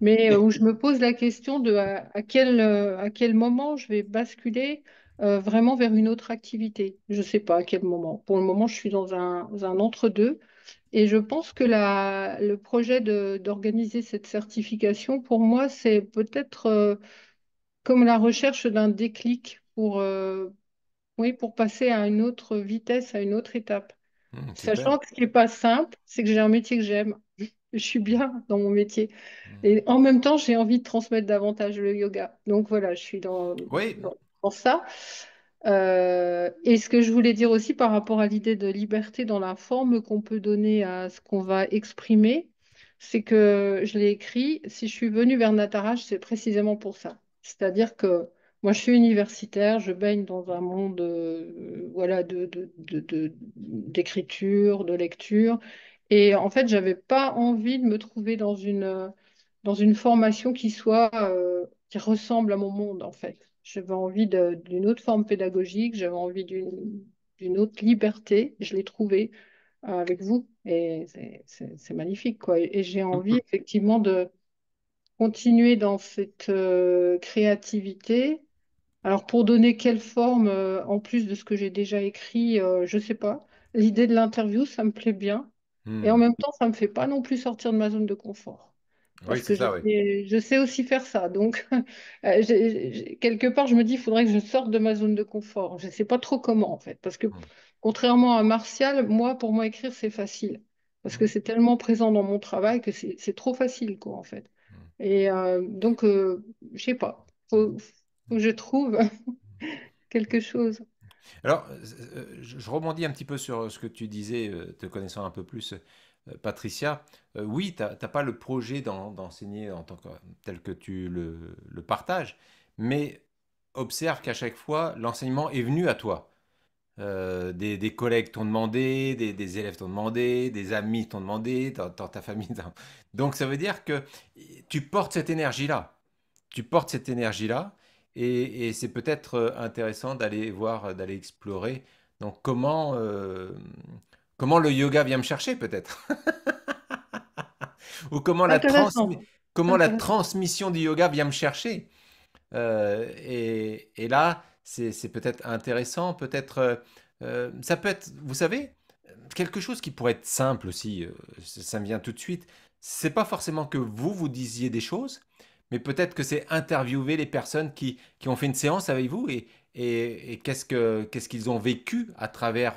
mais où je me pose la question de à quel moment je vais basculer vraiment vers une autre activité. Je sais pas à quel moment. Pour le moment, je suis dans un entre-deux et je pense que le projet d'organiser cette certification, pour moi, c'est peut-être comme la recherche d'un déclic oui, pour passer à une autre vitesse, à une autre étape. Super. Sachant que ce qui n'est pas simple, c'est que j'ai un métier que j'aime. Je suis bien dans mon métier. Hmm. Et en même temps, j'ai envie de transmettre davantage le yoga. Donc voilà, je suis Oui. dans ça. Et ce que je voulais dire aussi par rapport à l'idée de liberté dans la forme qu'on peut donner à ce qu'on va exprimer, c'est que je l'ai écrit, si je suis venue vers Nataraj, c'est précisément pour ça. C'est-à-dire que moi, je suis universitaire, je baigne dans un monde voilà, d'écriture, de lecture. Et en fait, j'avais pas envie de me trouver dans une formation qui ressemble à mon monde, en fait. J'avais envie d'une autre forme pédagogique, j'avais envie d'une autre liberté. Je l'ai trouvée avec vous et c'est magnifique, quoi. Et j'ai envie effectivement de continuer dans cette créativité. Alors pour donner quelle forme, en plus de ce que j'ai déjà écrit, je sais pas. L'idée de l'interview, ça me plaît bien. Et en Hmm. même temps, ça me fait pas non plus sortir de ma zone de confort. Oui, Parce c'est que ça, oui. je sais aussi faire ça. Donc, quelque part, je me dis, il faudrait que je sorte de ma zone de confort. Je ne sais pas trop comment, en fait. Parce que, Hmm. contrairement à Martial, pour moi, écrire, c'est facile. Parce que Hmm. c'est tellement présent dans mon travail que c'est trop facile, quoi, en fait. Et donc, je sais pas. Faut que je trouve quelque chose. Alors, je rebondis un petit peu sur ce que tu disais, te connaissant un peu plus, Patricia. Oui, tu n'as pas le projet d'enseigner tel que tu le partages, mais observe qu'à chaque fois, l'enseignement est venu à toi. Des collègues t'ont demandé, des élèves t'ont demandé, des amis t'ont demandé, dans ta famille. Donc ça veut dire que tu portes cette énergie-là. Tu portes cette énergie-là et c'est peut-être intéressant d'aller voir, d'aller explorer. Donc comment le yoga vient me chercher peut-être ou Intéressant. comment la Intéressant. transmission du yoga vient me chercher. Et là, c'est peut-être intéressant, ça peut être, vous savez, quelque chose qui pourrait être simple aussi, ça me vient tout de suite. C'est pas forcément que vous disiez des choses, mais peut-être que c'est interviewer les personnes qui ont fait une séance avec vous et qu'est-ce qu'ils ont vécu à travers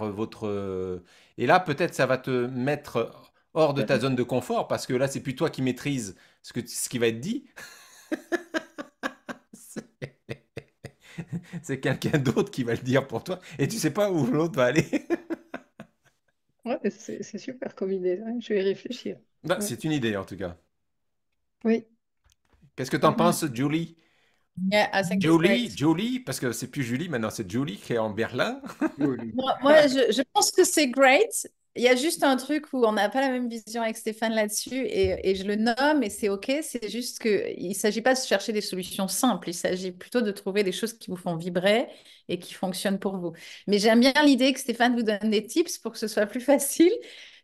Et là, peut-être ça va te mettre hors de ta zone de confort parce que là, c'est plus toi qui maîtrise ce qui va être dit. C'est quelqu'un d'autre qui va le dire pour toi et tu sais pas où l'autre va aller. Ouais, c'est super comme idée. Ouais, je vais y réfléchir. Bah, Ouais. c'est une idée en tout cas. Oui. Qu'est-ce que t'en Mhm. penses, Julie? Yeah, I think it's great. Julie, parce que c'est plus Julie maintenant, c'est Julie qui est en Berlin. Joli. Moi, je pense que c'est great. Il y a juste un truc où on n'a pas la même vision avec Stéphane là-dessus et je le nomme et c'est OK. C'est juste qu'il ne s'agit pas de chercher des solutions simples. Il s'agit plutôt de trouver des choses qui vous font vibrer et qui fonctionnent pour vous. Mais j'aime bien l'idée que Stéphane vous donne des tips pour que ce soit plus facile.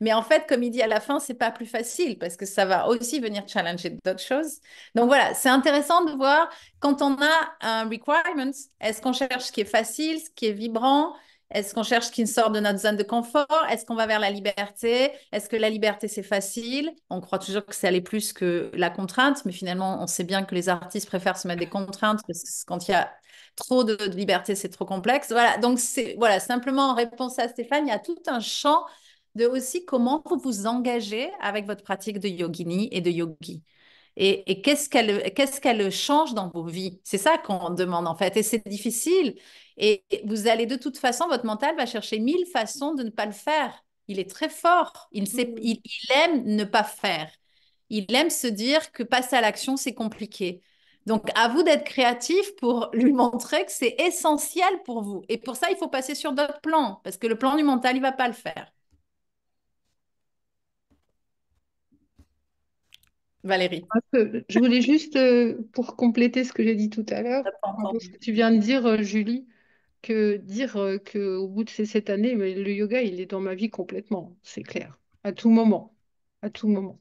Mais en fait, comme il dit à la fin, c'est pas plus facile parce que ça va aussi venir challenger d'autres choses. Donc voilà, c'est intéressant de voir quand on a un requirement, est-ce qu'on cherche ce qui est facile, ce qui est vibrant? Est-ce qu'on cherche qui sort de notre zone de confort? Est-ce qu'on va vers la liberté? Est-ce que la liberté, c'est facile? On croit toujours que c'est aller plus que la contrainte, mais finalement, on sait bien que les artistes préfèrent se mettre des contraintes parce que quand il y a trop de liberté, c'est trop complexe. Voilà, donc c'est voilà, simplement en réponse à Stéphane, il y a tout un champ de aussi comment vous vous engagez avec votre pratique de yogini et de yogi. Et qu'est-ce qu'elle change dans vos vies? C'est ça qu'on demande en fait. Et c'est difficile. Et vous allez de toute façon, votre mental va chercher 1000 façons de ne pas le faire. Il est très fort. Il aime ne pas faire. Il aime se dire que passer à l'action, c'est compliqué. Donc, à vous d'être créatif pour lui montrer que c'est essentiel pour vous. Et pour ça, il faut passer sur d'autres plans, parce que le plan du mental, il ne va pas le faire. Valérie, Je voulais juste, pour compléter ce que j'ai dit tout à l'heure, t'as pas par rapport à ce que entendu. tu viens de dire, Julie, que dire qu'au bout de ces 7 années, mais le yoga, il est dans ma vie complètement, c'est clair, à tout moment, à tout moment.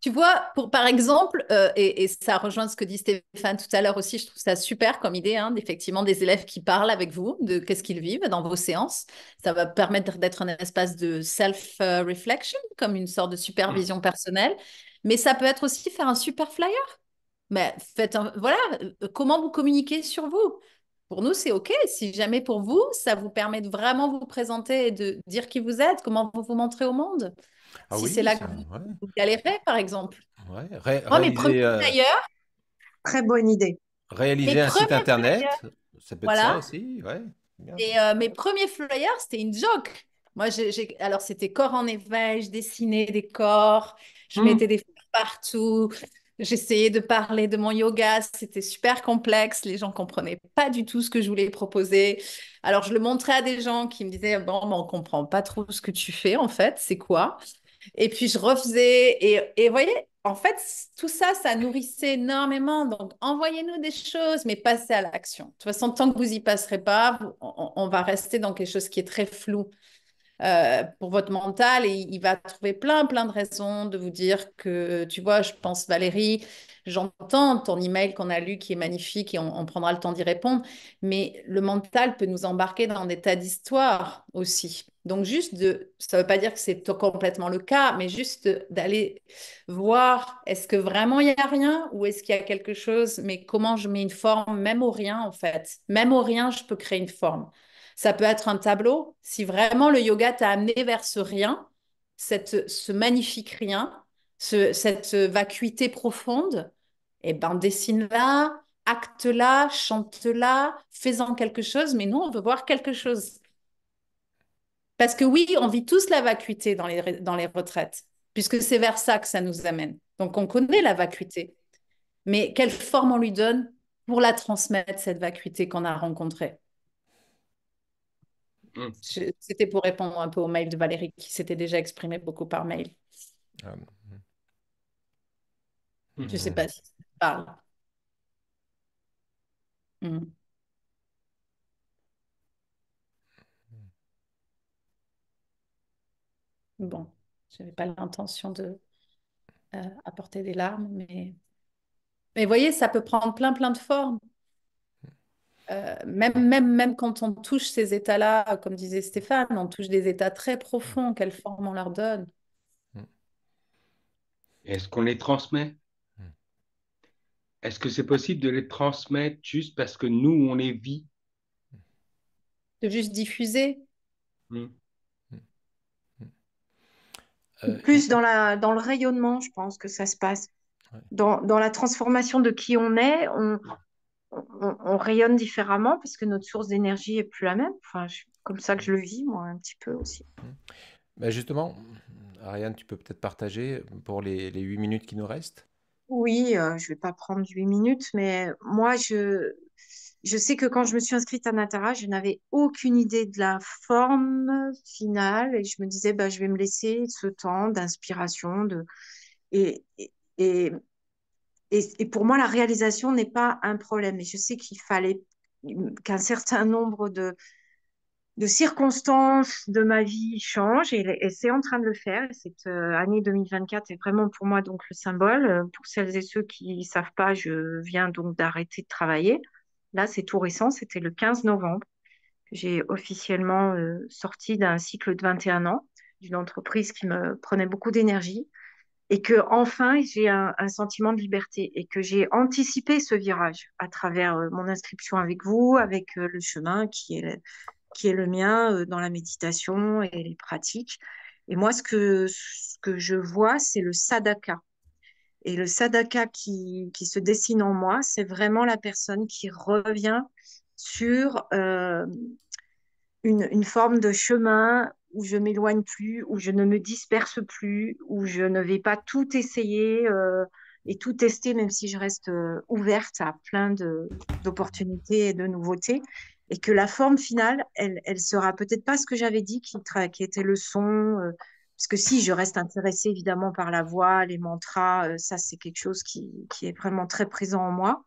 Tu vois, par exemple, et ça rejoint ce que dit Stéphane tout à l'heure aussi, je trouve ça super comme idée, hein, effectivement, des élèves qui parlent avec vous de qu'est-ce qu'ils vivent dans vos séances. Ça va permettre d'être un espace de self-reflection, comme une sorte de supervision personnelle. Mais ça peut être aussi faire un super flyer. Mais voilà, comment vous communiquez sur vous. Pour nous, c'est OK. Si jamais pour vous, ça vous permet de vraiment vous présenter et de dire qui vous êtes, comment vous vous montrez au monde. Ah Si c'est oui, là que ça, vous galérez, par exemple. ouais. Moi, mes premiers flyers, Très bonne idée. mes Réaliser un site premiers internet, ça peut être ça voilà. aussi, ouais. Bien. Et mes premiers flyers, c'était une joke. Moi, alors, c'était corps en éveil, je dessinais des corps, je mettais des fleurs partout, j'essayais de parler de mon yoga, c'était super complexe, les gens comprenaient pas du tout ce que je voulais proposer. Alors, je le montrais à des gens qui me disaient, bon, ben, on comprend pas trop ce que tu fais, en fait, c'est quoi? Et puis je refaisais. Et vous voyez, en fait, tout ça, ça nourrissait énormément. Donc, envoyez-nous des choses, mais passez à l'action. De toute façon, tant que vous y passerez pas, on va rester dans quelque chose qui est très flou pour votre mental et il va trouver plein de raisons de vous dire que, tu vois, je pense, Valérie, j'entends ton email qu'on a lu qui est magnifique et on prendra le temps d'y répondre, mais le mental peut nous embarquer dans des tas d'histoires aussi. Donc, ça ne veut pas dire que c'est complètement le cas, mais juste d'aller voir, est-ce que vraiment il n'y a rien ou est-ce qu'il y a quelque chose, mais comment je mets une forme, même au rien en fait. Même au rien, je peux créer une forme. Ça peut être un tableau. Si vraiment le yoga t'a amené vers ce rien, ce magnifique rien, cette vacuité profonde, eh ben, dessine-la, acte-la, chante-la, fais-en quelque chose, mais nous, on veut voir quelque chose. Parce que oui, on vit tous la vacuité dans les retraites, puisque c'est vers ça que ça nous amène. Donc, on connaît la vacuité, mais quelle forme on lui donne pour la transmettre, cette vacuité qu'on a rencontrée? C'était pour répondre un peu au mail de Valérie qui s'était déjà exprimé beaucoup par mail. Ah, Je ne sais mhm. pas si ça te parle. Mm. Bon, je n'avais pas l'intention de apporter des larmes, mais vous voyez, ça peut prendre plein de formes. Même quand on touche ces états-là, comme disait Stéphane, on touche des états très profonds. Quelle forme on leur donne? Est-ce qu'on les transmet? Est-ce que c'est possible de les transmettre juste parce que nous, on les vit? De juste diffuser. Hmm. Plus dans le rayonnement, je pense que ça se passe. Ouais. Dans la transformation de qui on est, on rayonne différemment parce que notre source d'énergie est plus la même. Enfin, comme ça que je le vis, moi, un petit peu aussi. Ben justement, Ariane, tu peux peut-être partager pour les 8 minutes qui nous restent. Oui, je vais pas prendre 8 minutes, mais moi, je sais que quand je me suis inscrite à Natara, je n'avais aucune idée de la forme finale et je me disais, bah, je vais me laisser ce temps d'inspiration. Et, et, et, et pour moi, la réalisation n'est pas un problème. Et je sais qu'il fallait qu'un certain nombre de circonstances de ma vie changent et c'est en train de le faire. Et cette année 2024 est vraiment pour moi donc le symbole. Pour celles et ceux qui ne savent pas, je viens donc d'arrêter de travailler. Là, c'est tout récent, c'était le 15 novembre. J'ai officiellement sorti d'un cycle de 21 ans, d'une entreprise qui me prenait beaucoup d'énergie, et que enfin j'ai un sentiment de liberté et que j'ai anticipé ce virage à travers mon inscription avec vous, avec le chemin qui est le mien dans la méditation et les pratiques. Et moi, ce que je vois, c'est le sadhaka. Et le sadhaka qui se dessine en moi, c'est vraiment la personne qui revient sur une forme de chemin où je m'éloigne plus, où je ne me disperse plus, où je ne vais pas tout essayer et tout tester, même si je reste ouverte à plein d'opportunités et de nouveautés. Et que la forme finale, elle sera peut-être pas ce que j'avais dit, qui était le son. Parce que si je reste intéressée évidemment par la voix, les mantras, ça c'est quelque chose qui est vraiment très présent en moi.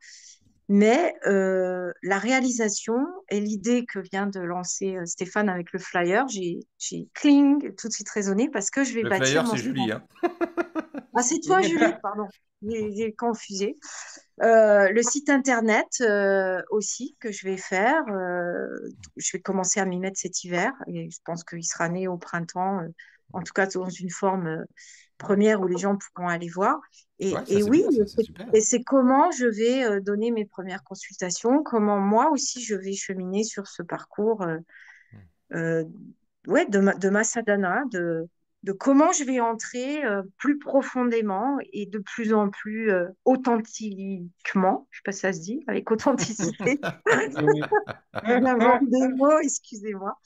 Mais la réalisation et l'idée que vient de lancer Stéphane avec le flyer, j'ai cling tout de suite résonné parce que je vais Le bâtir flyer, mon c'est chemin. Julie, hein. Ah, c'est toi, Julie, pardon, j'ai confusé. Le site internet aussi que je vais faire, je vais commencer à m'y mettre cet hiver et je pense qu'il sera né au printemps, en tout cas dans une forme première où les gens pourront aller voir. Ouais, ça Et c'est oui, bien, ça c'est super. et c'est comment je vais donner mes premières consultations, comment moi aussi je vais cheminer sur ce parcours euh, ouais, de ma sadhana, de comment je vais entrer plus profondément et de plus en plus authentiquement, je sais pas si ça se dit, avec authenticité. Oui. J'invente des mots, excusez-moi.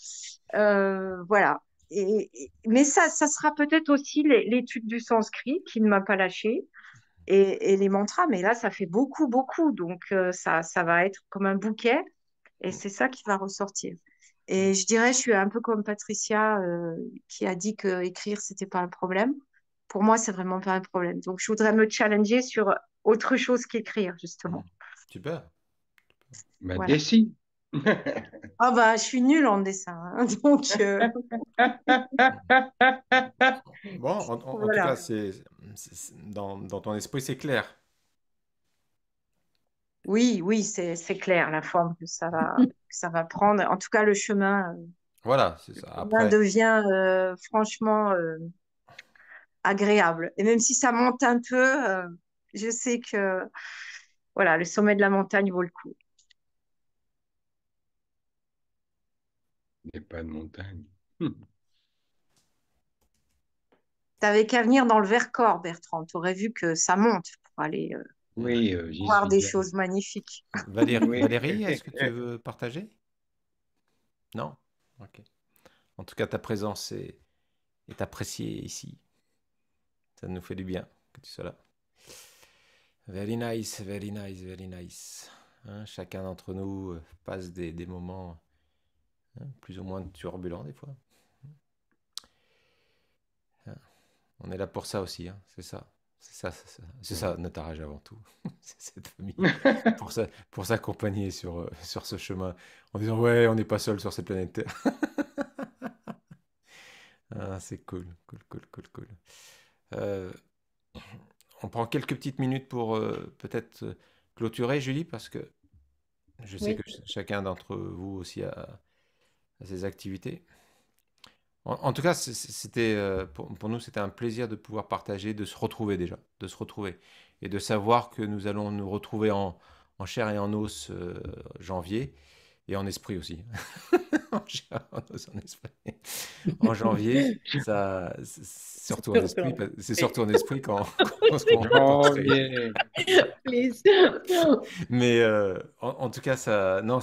Voilà. Mais ça sera peut-être aussi l'étude du sanskrit qui ne m'a pas lâché et les mantras. Mais là, ça fait beaucoup, beaucoup. Donc, ça va être comme un bouquet et c'est ça qui va ressortir. Et je dirais, je suis un peu comme Patricia qui a dit que écrire, c'était pas un problème. Pour moi, c'est vraiment pas un problème. Donc, je voudrais me challenger sur autre chose qu'écrire, justement. Super. Bah, Voilà. dessine. Ah bah, je suis nulle en dessin, hein. Donc, Bon, en tout voilà. cas, dans ton esprit, c'est clair. Oui, oui, c'est clair, la forme que ça va prendre. En tout cas, Voilà, c'est ça. le chemin Après, devient franchement agréable. Et même si ça monte un peu, je sais que voilà, le sommet de la montagne vaut le coup. Il n'y a pas de montagne. T'avais qu'à venir dans le Vercors, Bertrand. Tu aurais vu que ça monte pour aller Oui, j'y voir suis des déjà. choses magnifiques. Oui. Valérie, est-ce que tu veux partager? Non? Ok. En tout cas, ta présence est appréciée ici. Ça nous fait du bien que tu sois là. Very nice, very nice, very nice. Hein, chacun d'entre nous passe des moments plus ou moins turbulents des fois. Hein, on est là pour ça aussi, hein, c'est ça. C'est ça, notre âge avant tout. C'est cette famille. Pour s'accompagner sur ce chemin en disant ouais, on n'est pas seul sur cette planète Terre. Ah, c'est cool, cool, cool, cool, cool. Euh, on prend quelques petites minutes pour peut-être clôturer, Julie, parce que je sais Oui. que chacun d'entre vous aussi a ses activités. En tout cas, c'était pour nous, c'était un plaisir de pouvoir partager, de se retrouver déjà, de se retrouver et de savoir que nous allons nous retrouver en chair et en os janvier et en esprit aussi. En chair, en os, en esprit. En janvier, ça, surtout en Surtout esprit, en c'est esprit. surtout en esprit quand on se rencontre. Janvier. Please. Mais en tout cas, ça, non,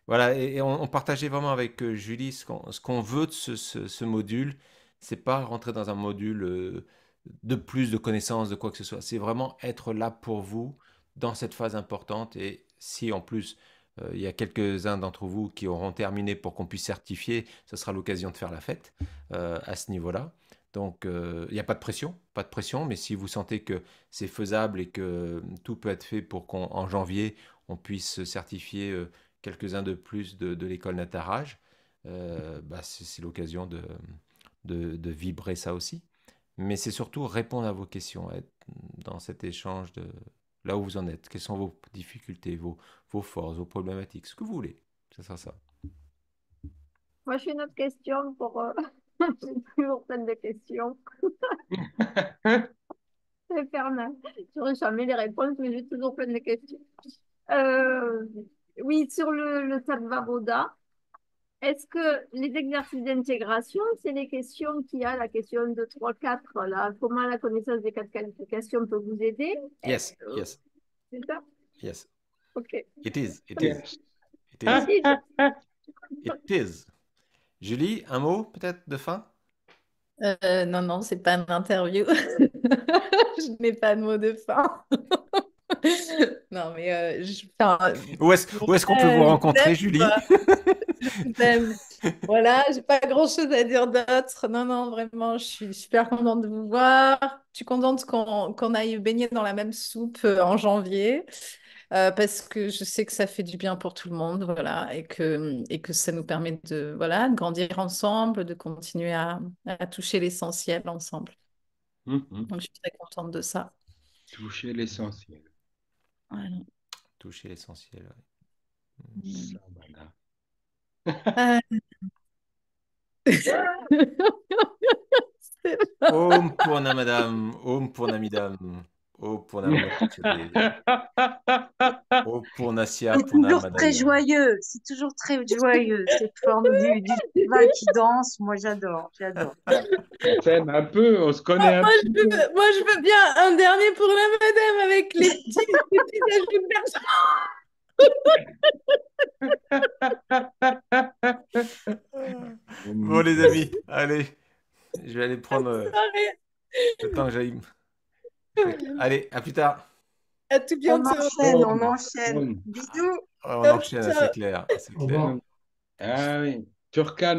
voilà, et on partageait vraiment avec Julie ce qu'on veut de ce module. C'est pas rentrer dans un module de plus de connaissances, de quoi que ce soit. C'est vraiment être là pour vous dans cette phase importante. Et si en plus il y a quelques-uns d'entre vous qui auront terminé pour qu'on puisse certifier, ce sera l'occasion de faire la fête à ce niveau-là. Donc, il n'y a pas de pression, mais si vous sentez que c'est faisable et que tout peut être fait pour qu'en janvier, on puisse certifier quelques-uns de plus de l'école Nataraj, bah, c'est l'occasion de vibrer ça aussi. Mais c'est surtout répondre à vos questions, être dans cet échange de là où vous en êtes, quelles sont vos difficultés, vos forces, vos problématiques, ce que vous voulez. Ce sera ça. Moi, je fais une autre question pour... je suis toujours pleine de questions. C'est infernal. J'aurais jamais les réponses, mais j'ai toujours plein de questions. Euh, oui, sur le Tattva Boda, est-ce que les exercices d'intégration, c'est les questions qu'il y a, la question 2, 3, 4, là, comment la connaissance des quatre qualifications peut vous aider? Yes, yes, C'est ça? yes. Ok. It is, it is, Yes. it is, Si, it is. Julie, un mot peut-être de fin? Non, non, c'est pas une interview. Je n'ai pas de mot de fin. Non, mais enfin, Où est-ce qu'on peut vous rencontrer, Julie? je vous aime. Voilà, j'ai pas grand-chose à dire d'autre. Non, non, vraiment, je suis super contente de vous voir. Je suis contente qu'on aille baigner dans la même soupe en janvier. Parce que je sais que ça fait du bien pour tout le monde, voilà, et que ça nous permet de, voilà, de grandir ensemble, de continuer à toucher l'essentiel ensemble. Donc, je suis très contente de ça. Toucher l'essentiel. Voilà. Toucher l'essentiel. Ça, voilà. Euh, c'est pas- Om Purnamadam, Om Purnamidam, Om Purnamidam, Om Purnasya C'est toujours très Purnamadaya. joyeux. C'est toujours très joyeux, cette forme du cheval qui danse. Moi, j'adore, j'adore. On s'aime un peu, on se connaît un petit peu. Moi, je veux bien un dernier pour la madame avec les petits ajouts de personnes. Bon, les amis, allez, je vais aller prendre Soirée. le temps que j'aille. Allez, à plus tard. À tout On bientôt. enchaîne, on Bon, enchaîne. bon. Bisous. On Ciao, enchaîne, ciao. c'est clair, c'est Au clair. revoir. Ah oui, Turkane.